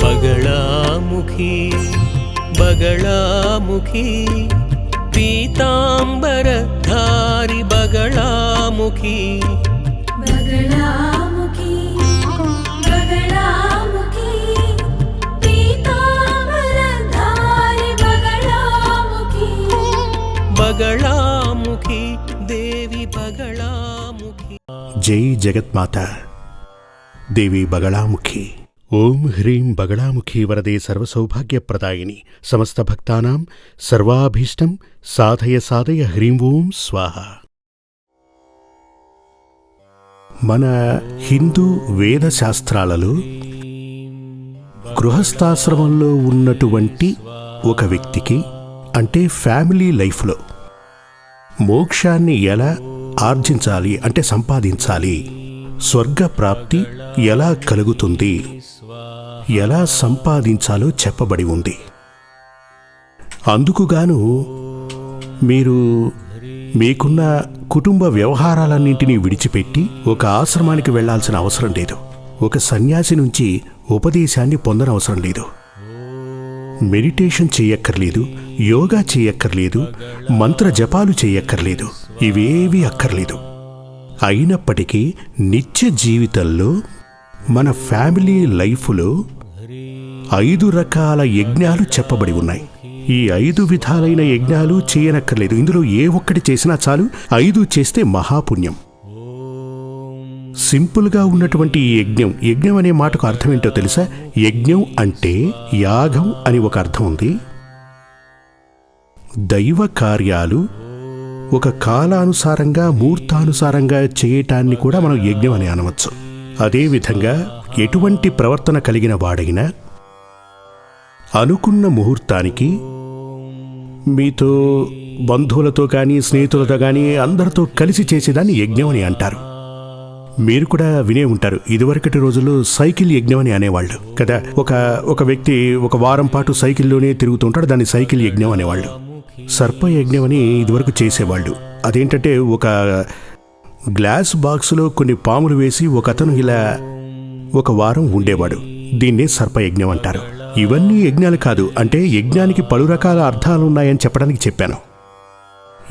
बगलामुखी बगलामुखी पीतांबरधारी बगलामुखी बगलामुखी बगलामुखी पीतांबरधारी बगलामुखी बगलामुखी देवी बगलामुखी। जय जगत्माता देवी बगलामुखी। ओम ह्रीं बगलामुखी वरदे सर्वसौभाग्यप्रदायिनी समस्त भक्तानां सर्वाभीष्टं साधय साधय హ్రీం ఓం స్వాహ। మన హిందూ వేద శాస్త్రాలలో గృహస్థాశ్రమంలో ఉన్నటువంటి ఒక వ్యక్తికి అంటే ఫ్యామిలీ లైఫ్లో మోక్షాన్ని ఎలా ఆర్జించాలి అంటే సంపాదించాలి, స్వర్గ ప్రాప్తి ఎలా కలుగుతుంది, ఎలా సంపాదించాలో చెప్పబడి ఉంది. అందుకుగాను మీరు మీకున్న కుటుంబ వ్యవహారాలన్నింటినీ విడిచిపెట్టి ఒక ఆశ్రమానికి వెళ్లాల్సిన అవసరం లేదు. ఒక సన్యాసి నుంచి ఉపదేశాన్ని పొందనవసరం లేదు. మెడిటేషన్ చేయక్కర్లేదు, యోగా చేయక్కర్లేదు, మంత్ర జపాలు చేయక్కర్లేదు. ఇవేవీ అక్కర్లేదు. అయినప్పటికీ నిత్య జీవితంలో మన ఫ్యామిలీ లైఫ్లో 5 రకాల యజ్ఞాలు చెప్పబడి ఉన్నాయి. ఈ 5 విధాలైన యజ్ఞాలు చేయనక్కర్లేదు. ఇందులో ఏ ఒక్కటి చేసినా చాలు. 5 చేస్తే మహాపుణ్యం. సింపుల్గా ఉన్నటువంటి ఈ యజ్ఞం అనే మాటకు అర్థం ఏంటో తెలుసా? యజ్ఞం అంటే యాగం అని ఒక అర్థం ఉంది. దైవ కార్యాలు ఒక కాలానుసారంగా ముహూర్తానుసారంగా చేయటాన్ని కూడా మనం యజ్ఞం అని అనవచ్చు. అదేవిధంగా ఎటువంటి ప్రవర్తన కలిగిన వాడైనా అనుకున్న ముహూర్తానికి మీతో బంధువులతో కానీ స్నేహితులతో కానీ అందరితో కలిసి చేసేదాన్ని యజ్ఞం అని అంటారు. మీరు కూడా వినే ఉంటారు, ఇదివరకటి రోజుల్లో సైకిల్ యజ్ఞం అని అనేవాళ్ళు కదా. ఒక వ్యక్తి ఒక వారం పాటు సైకిల్లోనే తిరుగుతుంటాడు, దాన్ని సైకిల్ యజ్ఞం అనేవాళ్ళు. సర్పయజ్ఞం అని ఇదివరకు చేసేవాళ్ళు. అదేంటంటే ఒక గ్లాస్ బాక్సులో కొన్ని పాములు వేసి ఒక అతను ఇలా ఒక వారం ఉండేవాడు. దీన్నే సర్పయజ్ఞం అంటారు. ఇవన్నీ యజ్ఞాలు కాదు, అంటే యజ్ఞానికి పలు రకాల అర్థాలున్నాయని చెప్పడానికి చెప్పాను.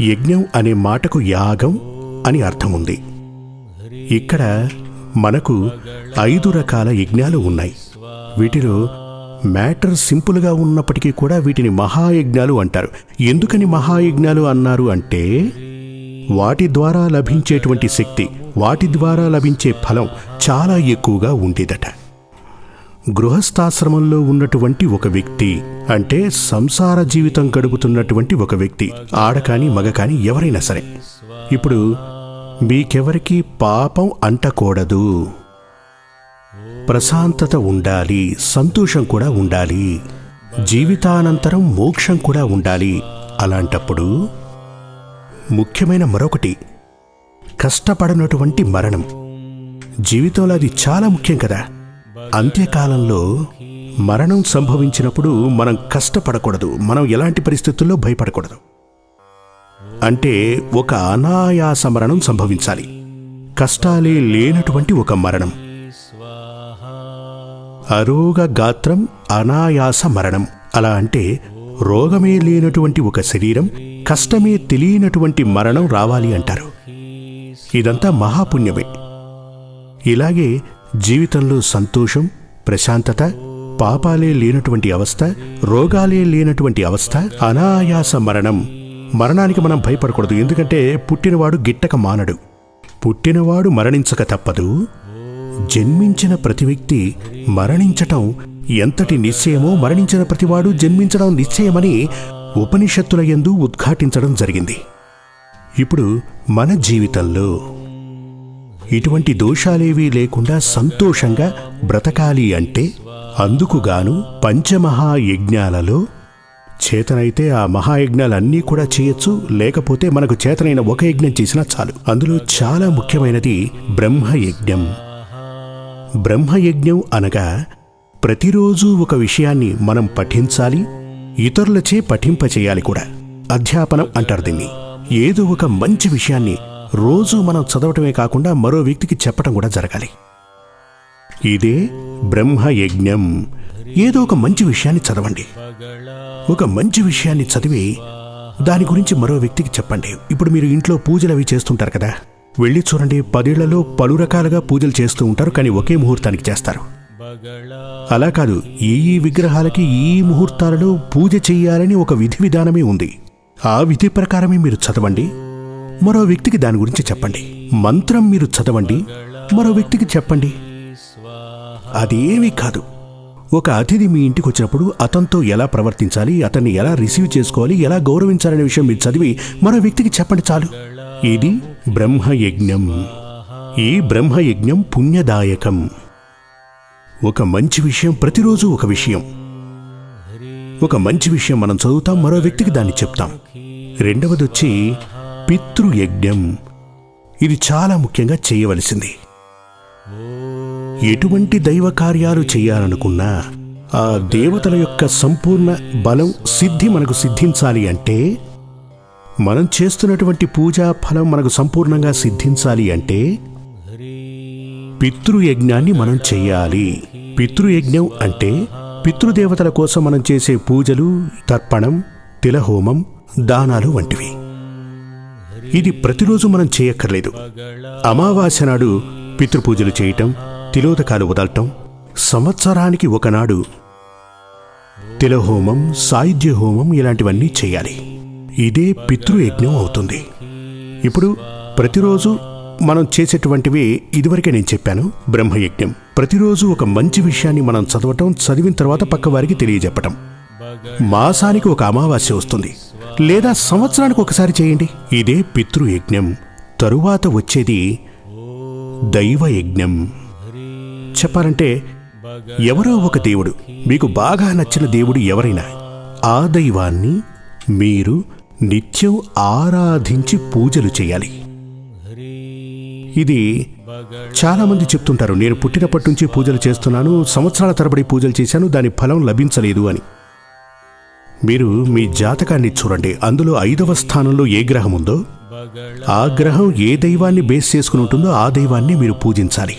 యజ్ఞం అనే మాటకు యాగం అని అర్థం ఉంది. ఇక్కడ మనకు 5 రకాల యజ్ఞాలు ఉన్నాయి. వీటిలో మ్యాటర్ సింపుల్గా ఉన్నప్పటికీ కూడా వీటిని మహాయజ్ఞాలు అంటారు. ఎందుకని మహాయజ్ఞాలు అన్నారు అంటే వాటి ద్వారా లభించేటువంటి శక్తి, వాటి ద్వారా లభించే ఫలం చాలా ఎక్కువగా ఉండేదట. గృహస్థాశ్రమంలో ఉన్నటువంటి ఒక వ్యక్తి అంటే సంసార జీవితం గడుపుతున్నటువంటి ఒక వ్యక్తి, ఆడకాని మగ కాని ఎవరైనా సరే, ఇప్పుడు మీకెవరికి పాపం అంటకూడదు, ప్రశాంతత ఉండాలి, సంతోషం కూడా ఉండాలి, జీవితానంతరం మోక్షం కూడా ఉండాలి. అలాంటప్పుడు ముఖ్యమైన మరొకటి కష్టపడనటువంటి మరణం. జీవితంలో అది చాలా ముఖ్యం కదా. అంత్యకాలంలో మరణం సంభవించినప్పుడు మనం కష్టపడకూడదు, మనం ఎలాంటి పరిస్థితుల్లో భయపడకూడదు. అంటే ఒక అనాయాస మరణం సంభవించాలి, కష్టాలే లేనటువంటి ఒక మరణం. అరోగ గాత్రం అనాయాస మరణం. అలా అంటే రోగమే లేనటువంటి ఒక శరీరం, కష్టమే తెలియనటువంటి మరణం రావాలి అంటారు. ఇదంతా మహాపుణ్యమే. ఇలాగే జీవితంలో సంతోషం, ప్రశాంతత, పాపాలే లేనటువంటి అవస్థ, రోగాలే లేనటువంటి అవస్థ, అనాయాస మరణం. మరణానికి మనం భయపడకూడదు, ఎందుకంటే పుట్టినవాడు గిట్టక మానడు. పుట్టినవాడు మరణించక తప్పదు. జన్మించిన ప్రతి వ్యక్తి మరణించటం ఎంతటి నిశ్చయమో మరణించిన ప్రతివాడు జన్మించడం నిశ్చయమని ఉపనిషత్తుల యందు ఉద్ఘాటించడం జరిగింది. ఇప్పుడు మన జీవితంలో ఇటువంటి దోషాలేవీ లేకుండా సంతోషంగా బ్రతకాలి అంటే అందుకుగాను పంచమహాయజ్ఞాలలో చేతనైతే ఆ మహాయజ్ఞాలన్నీ కూడా చేయొచ్చు, లేకపోతే మనకు చేతనైన ఒక యజ్ఞం చేసినా చాలు. అందులో చాలా ముఖ్యమైనది బ్రహ్మయజ్ఞం. బ్రహ్మయజ్ఞం అనగా ప్రతిరోజు ఒక విషయాన్ని మనం పఠించాలి, ఇతరులచే పఠింపచేయాలి కూడా. అధ్యాపనం అంటారు దీన్ని. ఏదో ఒక మంచి విషయాన్ని రోజు మనం చదవటమే కాకుండా మరో వ్యక్తికి చెప్పటం కూడా జరగాలి. ఇదే బ్రహ్మయజ్ఞం. ఏదో ఒక మంచి విషయాన్ని చదవండి. ఒక మంచి విషయాన్ని చదివి దాని గురించి మరో వ్యక్తికి చెప్పండి. ఇప్పుడు మీరు ఇంట్లో పూజలు అవి చేస్తుంటారు కదా, వెళ్ళి చూడండి. 10 ఏళ్లలో పలు రకాలుగా పూజలు చేస్తూ ఉంటారు, కానీ ఒకే ముహూర్తానికి చేస్తారు. అలా కాదు, ఈ విగ్రహాలకి ఈ ముహూర్తాలలో పూజ చెయ్యాలని ఒక విధి విధానమే ఉంది. ఆ విధి ప్రకారమే మీరు చదవండి, మరో వ్యక్తికి దాని గురించి చెప్పండి. మంత్రం మీరు చదవండి, మరో వ్యక్తికి చెప్పండి. అదేమీ కాదు. ఒక అతిథి మీ ఇంటికి వచ్చినప్పుడు అతనితో ఎలా ప్రవర్తించాలి, అతన్ని ఎలా రిసీవ్ చేసుకోవాలి, ఎలా గౌరవించాలనే విషయం మీరు చదివి మరో వ్యక్తికి చెప్పండి చాలు. ఇది బ్రహ్మయజ్ఞం. ఈ బ్రహ్మయజ్ఞం పుణ్యదాయకం. ఒక మంచి విషయం, ప్రతిరోజు ఒక విషయం, ఒక మంచి విషయం మనం చదువుతాం, మరో వ్యక్తికి దాన్ని చెప్తాం. రెండవదొచ్చి పితృయజ్ఞం. ఇది చాలా ముఖ్యంగా చేయవలసింది. ఎటువంటి దైవ కార్యాలు చేయాలనుకున్నా ఆ దేవతల యొక్క సంపూర్ణ బలం, సిద్ధి మనకు సిద్ధించాలి అంటే, మనం చేస్తున్నటువంటి పూజా ఫలం మనకు సంపూర్ణంగా సిద్ధించాలి అంటే పితృయజ్ఞాన్ని మనం చెయ్యాలి. పితృయజ్ఞం అంటే పితృదేవతల కోసం మనం చేసే పూజలు, తర్పణం, తిలహోమం, దానాలు వంటివి. ఇది ప్రతిరోజు మనం చేయక్కర్లేదు. అమావాస్య నాడు పితృపూజలు చేయటం, తిలోదకాలు వదలటం, సంవత్సరానికి ఒకనాడు తిలహోమం, సాయుధ్య హోమం ఇలాంటివన్నీ చేయాలి. ఇదే పితృయజ్ఞం అవుతుంది. ఇప్పుడు ప్రతిరోజు మనం చేసేటువంటివి ఇదివరకే నేను చెప్పాను. బ్రహ్మయజ్ఞం ప్రతిరోజు ఒక మంచి విషయాన్ని మనం చదవటం, చదివిన తర్వాత పక్క వారికి తెలియజెప్పటం. మాసానికి ఒక అమావాస్య వస్తుంది, లేదా సంవత్సరానికి ఒకసారి చేయండి. ఇదే పితృయజ్ఞం. తరువాత వచ్చేది దైవయజ్ఞం. చెప్పాలంటే ఎవరో ఒక దేవుడు, మీకు బాగా నచ్చిన దేవుడు ఎవరైనా, ఆ దైవాన్ని మీరు నిత్యం ఆరాధించి పూజలు చేయాలి. ఇది చాలామంది చెప్తుంటారు, నేను పుట్టినప్పటి నుంచి పూజలు చేస్తున్నాను, సంవత్సరాల తరబడి పూజలు చేశాను, దాని ఫలం లభించలేదు అని. మీరు మీ జాతకాన్ని చూడండి, అందులో 5వ స్థానంలో ఏ గ్రహం ఉందో ఆ గ్రహం ఏ దైవాన్ని బేస్ చేసుకుని ఉంటుందో ఆ దైవాన్ని మీరు పూజించాలి.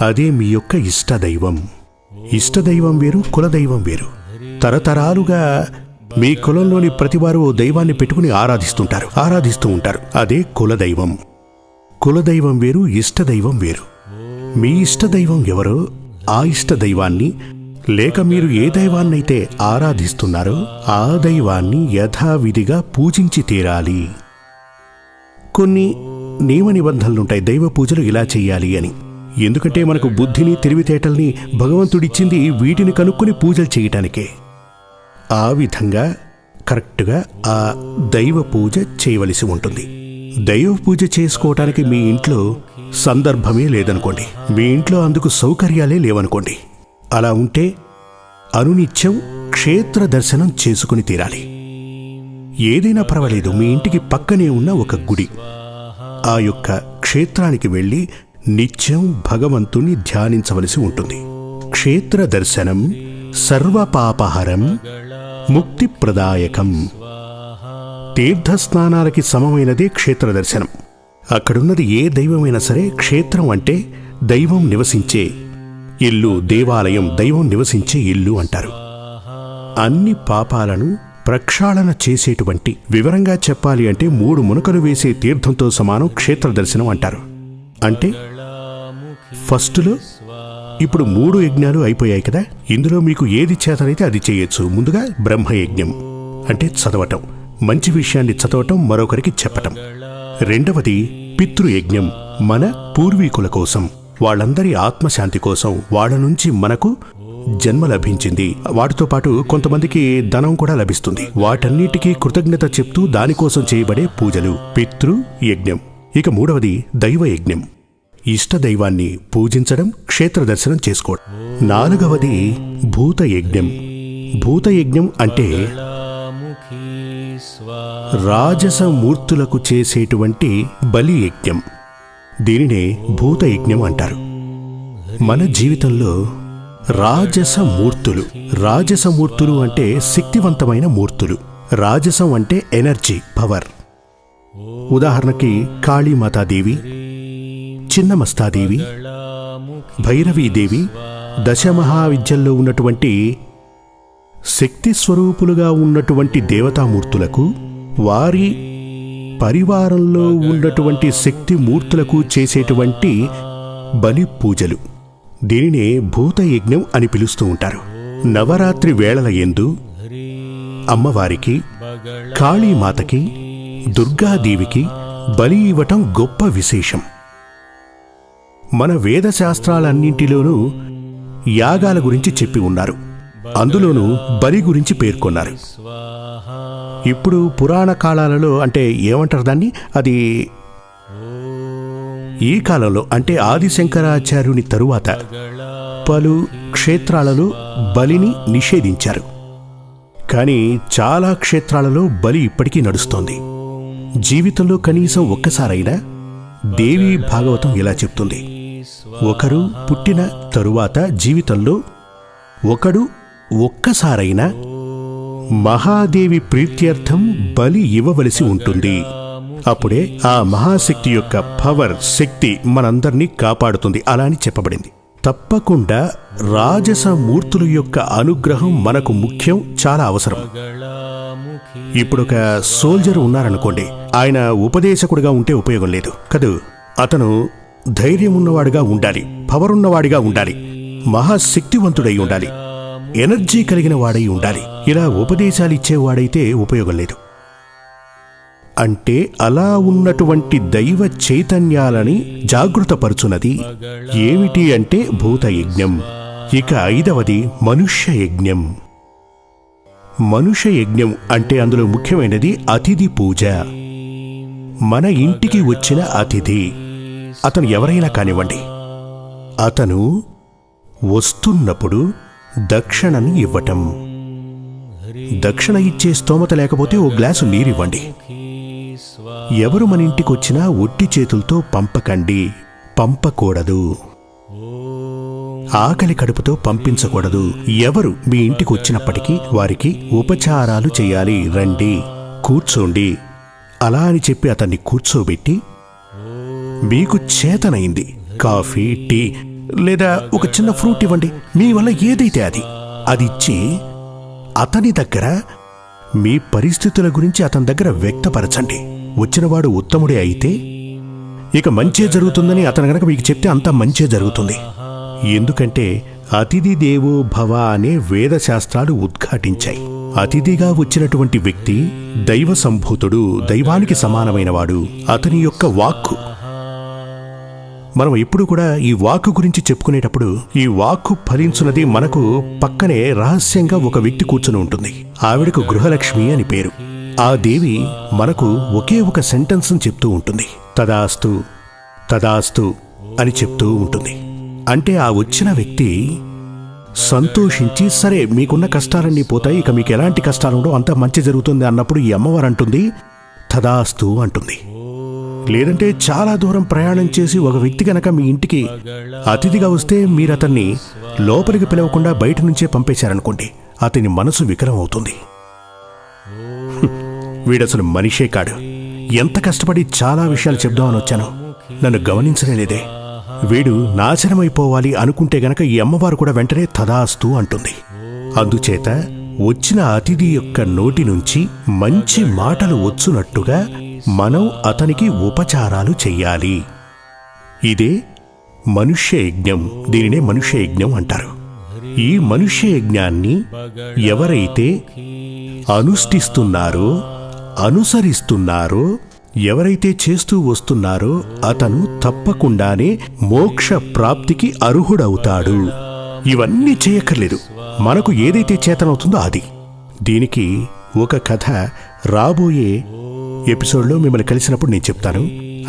అదే మీ యొక్క ఇష్టదైవం. ఇష్టదైవం వేరు, కులదైవం వేరు. తరతరాలుగా మీ కులంలోని ప్రతివారు ఓ దైవాన్ని పెట్టుకుని ఆరాధిస్తూ ఉంటారు. అదే కులదైవం. కులదైవం వేరు, ఇష్టదైవం వేరు. మీ ఇష్టదైవం ఎవరో ఆ ఇష్టదైవాన్ని, లేక మీరు ఏ దైవాన్నైతే ఆరాధిస్తున్నారో ఆ దైవాన్ని యథావిధిగా పూజించి తీరాలి. కొన్ని నియమ నిబంధనలుంటాయి, దైవ పూజలు ఇలా చెయ్యాలి అని. ఎందుకంటే మనకు బుద్ధిని, తెలివితేటల్ని భగవంతుడిచ్చింది వీటిని కనుక్కొని పూజలు చేయటానికే. ఆ విధంగా కరెక్ట్గా ఆ దైవ పూజ చేయవలసి ఉంటుంది. దైవ పూజ చేసుకోవటానికి మీ ఇంట్లో సందర్భమే లేదనుకోండి, మీ ఇంట్లో అందుకు సౌకర్యాలే లేవనుకోండి, అలా ఉంటే అనునిత్యం క్షేత్ర దర్శనం చేసుకుని తీరాలి. ఏదైనా పర్వాలేదు, మీ ఇంటికి పక్కనే ఉన్న ఒక గుడి, ఆ యొక్క క్షేత్రానికి వెళ్ళి నిత్యం భగవంతుని ధ్యానించవలసి ఉంటుంది. క్షేత్ర దర్శనం సర్వపాపహరం ముక్తిప్రదాయకం. తీర్థస్నానాలకి సమమైనదే క్షేత్ర దర్శనం. అక్కడున్నది ఏ దైవమైనా సరే, క్షేత్రం అంటే దైవం నివసించే ఇల్లు, దేవాలయం దైవం నివసించే ఇల్లు అంటారు. అన్ని పాపాలను ప్రక్షాళన చేసేటువంటి, వివరంగా చెప్పాలి అంటే 3 మునకలు వేసే తీర్థంతో సమానం క్షేత్ర దర్శనం అంటారు. అంటే ఫస్టులో ఇప్పుడు 3 యజ్ఞాలు అయిపోయాయి కదా, ఇందులో మీకు ఏది చేతనైతే అది చేయొచ్చు. ముందుగా బ్రహ్మయజ్ఞం అంటే చదవటం, మంచి విషయాన్ని చదవటం, మరొకరికి చెప్పటం. రెండవది పితృయజ్ఞం, మన పూర్వీకుల కోసం, వాళ్ళందరి ఆత్మశాంతి కోసం, వాళ్ళ నుంచి మనకు జన్మ లభించింది, వాటితో పాటు కొంతమందికి ధనం కూడా లభిస్తుంది. వాటన్నిటికీ కృతజ్ఞత చెప్తూ దానికోసం చేయబడే పూజలు పితృయజ్ఞం. ఇక మూడవది దైవయజ్ఞం, ఇష్టదైవాన్ని పూజించడం, క్షేత్ర దర్శనం చేసుకోవడం. 4వది భూతయజ్ఞం. భూతయజ్ఞం అంటే రాజసమూర్తులకు చేసేటువంటి బలి యజ్ఞం. దీనినే భూతయజ్ఞం అంటారు. మన జీవితంలో రాజసమూర్తులు అంటే శక్తివంతమైన మూర్తులు. రాజసం అంటే ఎనర్జీ, పవర్. ఉదాహరణకి కాళీమాతాదేవి, చిన్నమస్తాదేవి, భైరవీదేవి, దశమహావిద్యల్లో ఉన్నటువంటి శక్తి స్వరూపులుగా ఉన్నటువంటి దేవతామూర్తులకు, వారి పరివారంలో ఉన్నటువంటి శక్తి మూర్తులకు చేసేటువంటి బలి పూజలు, దీనినే భూతయజ్ఞం అని పిలుస్తూ ఉంటారు. నవరాత్రి వేళల యందు అమ్మవారికి, కాళీమాతకి, దుర్గాదేవికి బలి ఇవ్వటం గొప్ప విశేషం. మన వేదశాస్త్రాలన్నింటిలోనూ యాగాల గురించి చెప్పి ఉన్నారు, అందులోనూ బలి గురించి పేర్కొన్నారు. ఇప్పుడు పురాణ కాలాలలో అంటే ఏమంటారు దాన్ని, అది ఈ కాలంలో అంటే ఆదిశంకరాచార్యుని తరువాత పలు క్షేత్రాలలో బలిని నిషేధించారు. కానీ చాలా క్షేత్రాలలో బలి ఇప్పటికీ నడుస్తోంది. జీవితంలో కనీసం ఒక్కసారైనా దేవి భాగవతం ఇలా చెప్తుంది, ఒకరు పుట్టిన తరువాత జీవితంలో ఒకడు ఒక్కసారైనా మహాదేవి ప్రీత్యర్థం బలి ఇవ్వవలసి ఉంటుంది. అప్పుడే ఆ మహాశక్తి యొక్క పవర్, శక్తి మనందరినీ కాపాడుతుంది అలా అని చెప్పబడింది. తప్పకుండా రాజస మూర్తుల యొక్క అనుగ్రహం మనకు ముఖ్యం, చాలా అవసరం. ఇప్పుడు ఒక సోల్జర్ ఉన్నారనుకోండి, ఆయన ఉపదేశకుడిగా ఉంటే ఉపయోగం లేదు కదూ. అతను ధైర్యం ఉన్నవాడిగా ఉండాలి, పవర్ ఉన్నవాడిగా ఉండాలి, మహాశక్తివంతుడై ఉండాలి, ఎనర్జీ కలిగిన వాడై ఉండాలి. ఇలా ఉపదేశాలు ఇచ్చేవాడైతే ఉపయోగం లేదు. అంటే అలా ఉన్నటువంటి దైవ చైతన్యాలని జాగృతపరుచున్నది ఏమిటి అంటే భూతయజ్ఞం. ఇక 5వది మనుష్య యజ్ఞం. మనుష్య యజ్ఞం అంటే అందులో ముఖ్యమైనది అతిథి పూజ. మన ఇంటికి వచ్చిన అతిథి, అతను ఎవరైనా కానివ్వండి, అతను వస్తున్నప్పుడు దక్షిణని ఇవ్వటం. దక్షిణ ఇచ్చే స్తోమత లేకపోతే ఓ గ్లాసు నీరివ్వండి. ఎవరు మన ఇంటికొచ్చినా ఒట్టి చేతులతో పంపకండి, పంపకూడదు. ఆకలి కడుపుతో పంపించకూడదు. ఎవరు మీ ఇంటికి వచ్చినప్పటికీ వారికి ఉపచారాలు చేయాలి. రండి, కూర్చోండి అలా అని చెప్పి అతన్ని కూర్చోబెట్టి, మీకు చేతనైంది కాఫీ, టీ లేదా ఒక చిన్న ఫ్రూట్ ఇవ్వండి. మీ వల్ల ఏదైతే అది ఇచ్చి అతని దగ్గర మీ పరిస్థితుల గురించి అతని దగ్గర వ్యక్తపరచండి. వచ్చినవాడు ఉత్తముడే అయితే ఇక మంచే జరుగుతుందని అతను గనక మీకు చెప్తే అంతా మంచే జరుగుతుంది. ఎందుకంటే అతిథి దేవో భవ అనే వేదశాస్త్రాలు ఉద్ఘాటించాయి. అతిథిగా వచ్చినటువంటి వ్యక్తి దైవ సంభూతుడు, దైవానికి సమానమైనవాడు. అతని యొక్క వాక్కు, మనం ఎప్పుడు కూడా ఈ వాక్కు గురించి చెప్పుకునేటప్పుడు ఈ వాక్కు ఫలించున్నది మనకు పక్కనే రహస్యంగా ఒక వ్యక్తి కూర్చుని ఉంటుంది. ఆవిడకు గృహలక్ష్మి అని పేరు. ఆ దేవి మనకు ఒకే ఒక సెంటెన్స్ చెప్తూ ఉంటుంది, తదాస్తు తదాస్తు అని చెప్తూ ఉంటుంది. అంటే ఆ వచ్చిన వ్యక్తి సంతోషించి, సరే మీకున్న కష్టాలన్నీ పోతాయి, ఇక మీకు ఎలాంటి కష్టాలు ఉండవు, అంతా మంచి జరుగుతుంది అన్నప్పుడు ఈ అమ్మవారు అంటుంది తదాస్తు అంటుంది. లేదంటే చాలా దూరం ప్రయాణం చేసి ఒక వ్యక్తి కనుక మీ ఇంటికి అతిథిగా వస్తే మీరు అతన్ని లోపలికి పిలవకుండా బయట నుంచే పంపేశారనుకోండి, అతని మనసు వికలం అవుతుంది. వీడసలు మనిషే కాడు, ఎంత కష్టపడి చాలా విషయాలు చెప్దామని వచ్చాను, నన్ను గమనించనే లేదే, వీడు నాశనమైపోవాలి అనుకుంటే గనక ఈ అమ్మవారు కూడా వెంటనే తదాస్తు అంటుంది. అందుచేత వచ్చిన అతిథి యొక్క నోటి నుంచి మంచి మాటలు వచ్చునట్టుగా మనం అతనికి ఉపచారాలు చెయ్యాలి. ఇదే మనుష్య యజ్ఞం. దీనినే మనుష్య యజ్ఞం అంటారు. ఈ మనుష్య యజ్ఞాన్ని ఎవరైతే అనుష్ఠిస్తున్నారో, అనుసరిస్తున్నారో, ఎవరైతే చేస్తూ వస్తున్నారో అతను తప్పకుండానే మోక్ష ప్రాప్తికి అర్హుడవుతాడు. ఇవన్నీ చేయక్కర్లేదు, మనకు ఏదైతే చేతనవుతుందో అది. దీనికి ఒక కథ రాబోయే ఎపిసోడ్లో మిమ్మల్ని కలిసినప్పుడు నేను చెప్తాను.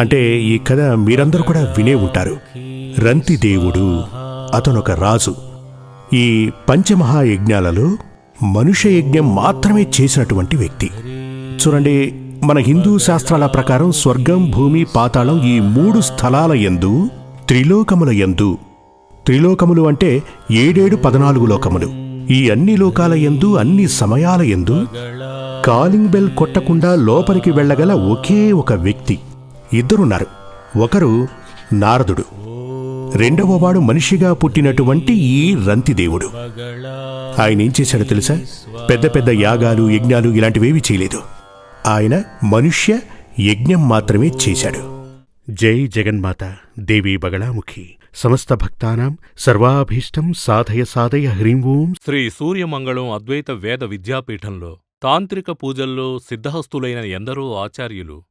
అంటే ఈ కథ మీరందరూ కూడా వినే ఉంటారు. రంతిదేవుడు అతనొక రాజు. ఈ పంచమహాయజ్ఞాలలో మనుష్య యజ్ఞం మాత్రమే చేసినటువంటి వ్యక్తి. చూడండి, మన హిందూ శాస్త్రాల ప్రకారం స్వర్గం, భూమి, పాతాళం ఈ 3 స్థలాల యందు, త్రిలోకముల యందు, త్రిలోకములు అంటే 7 14 లోకములు, ఈ అన్ని లోకాల యందు, అన్ని సమయాల యందు కాలింగ్ బెల్ కొట్టకుండా లోపలికి వెళ్ళగల ఒకే ఒక వ్యక్తి. 2 ఉన్నారు. ఒకరు నారదుడు, రెండవవాడు మనిషిగా పుట్టినటువంటి ఈ రంతిదేవుడు. ఆయన ఏం చేశాడో తెలుసా? పెద్ద పెద్ద యాగాలు, యజ్ఞాలు ఇలాంటివేవీ చేయలేదు. ఆయన మనుష్య యజ్ఞం మాత్రమే చేశాడు. జై జగన్మాత దేవీ బగళాముఖి. సమస్త భక్తానాం సర్వాభీష్టం సాధయ సాధయ హ్రీం ఓం. శ్రీ సూర్యమంగళం అద్వైత వేద విద్యాపీఠంలో తాంత్రిక పూజల్లో సిద్ధహస్తులైన ఎందరో ఆచార్యులు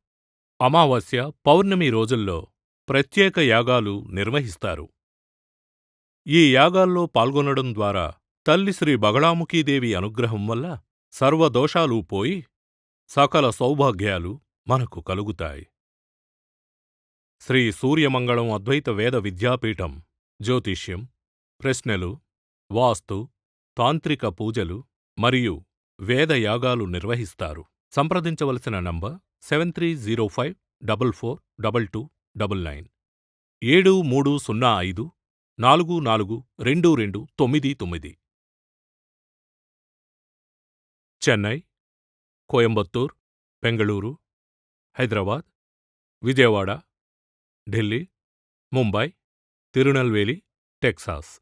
అమావాస్య, పౌర్ణమి రోజుల్లో ప్రత్యేక యాగాలు నిర్వహిస్తారు. ఈ యాగాల్లో పాల్గొనడం ద్వారా తల్లి శ్రీ బగళాముఖీదేవి అనుగ్రహం వల్ల సర్వదోషాలూ పోయి సకల సౌభాగ్యాలు మనకు కలుగుతాయి. శ్రీ సూర్యమంగళం అద్వైత వేద విద్యాపీఠం జ్యోతిష్యం, ప్రశ్నలు, వాస్తు, తాంత్రిక పూజలు మరియు వేదయాగాలు నిర్వహిస్తారు. సంప్రదించవలసిన నంబర్ 7305442299 7305442299. చెన్నై, కోయంబత్తూర్, బెంగళూరు, హైదరాబాద్, విజయవాడ, ఢిల్లీ, ముంబై, తిరునల్వేలి, టెక్సాస్.